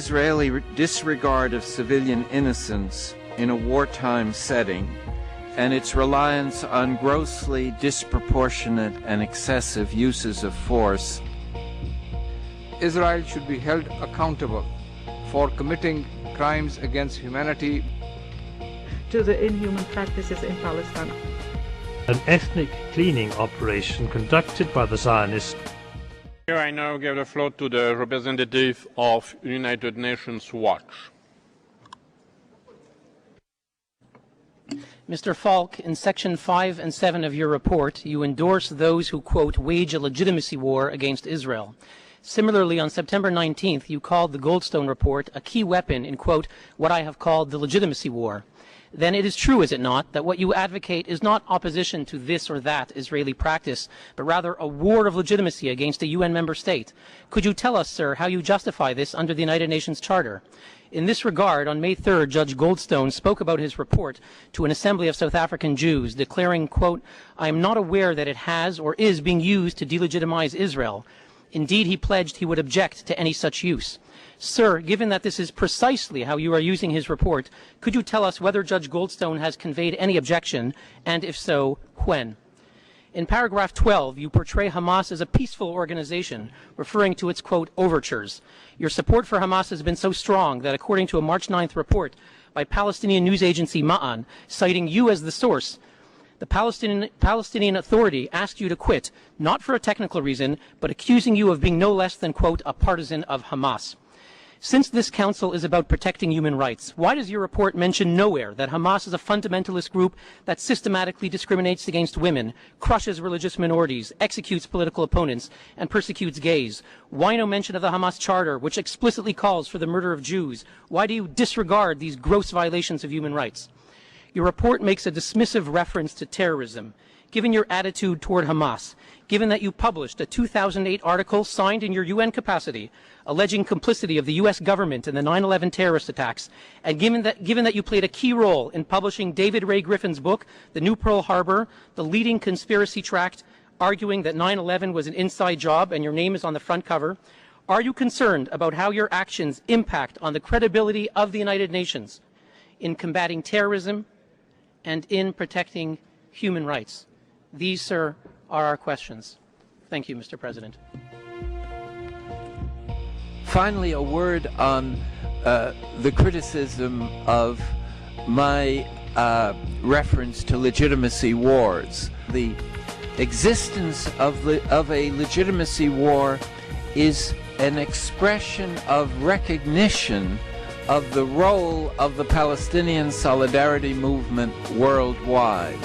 Israeli disregard of civilian innocence in a wartime setting and its reliance on grossly disproportionate and excessive uses of force. Israel should be held accountable for committing crimes against humanity. To the inhuman practices in Palestine. An ethnic cleaning operation conducted by the Zionists. Here I now give the floor to the representative of United Nations Watch. Mr. Falk, in Section 5 and 7 of your report, you endorse those who, quote, wage a legitimacy war against Israel. Similarly, on September 19th, you called the Goldstone report a key weapon in, quote, what I have called the legitimacy war. Then it is true, is it not, that what you advocate is not opposition to this or that Israeli practice, but rather a war of legitimacy against a UN member state? Could you tell us, sir, how you justify this under the United Nations Charter? In this regard, on May 3rd, Judge Goldstone spoke about his report to an assembly of South African Jews, declaring, quote, I am not aware that it has or is being used to delegitimize Israel. Indeed, he pledged he would object to any such use. Sir, given that this is precisely how you are using his report, could you tell us whether Judge Goldstone has conveyed any objection, and if so, when? In paragraph 12, you portray Hamas as a peaceful organization, referring to its, quote, overtures. Your support for Hamas has been so strong that according to a March 9th report by Palestinian news agency Ma'an, citing you as the source, the Palestinian Authority asked you to quit, not for a technical reason, but accusing you of being no less than, quote, a partisan of Hamas. Since this council is about protecting human rights, why does your report mention nowhere that Hamas is a fundamentalist group that systematically discriminates against women, crushes religious minorities, executes political opponents, and persecutes gays? Why no mention of the Hamas Charter, which explicitly calls for the murder of Jews? Why do you disregard these gross violations of human rights? Your report makes a dismissive reference to terrorism. Given your attitude toward Hamas, given that you published a 2008 article signed in your UN capacity alleging complicity of the U.S. government in the 9/11 terrorist attacks, and given that you played a key role in publishing David Ray Griffin's book, The New Pearl Harbor, the leading conspiracy tract arguing that 9/11 was an inside job and your name is on the front cover, are you concerned about how your actions impact on the credibility of the United Nations in combating terrorism and in protecting human rights? These, sir, are our questions. Thank you, Mr. President. Finally, a word on the criticism of my reference to legitimacy wars. The existence of a legitimacy war is an expression of recognition of the role of the Palestinian solidarity movement worldwide.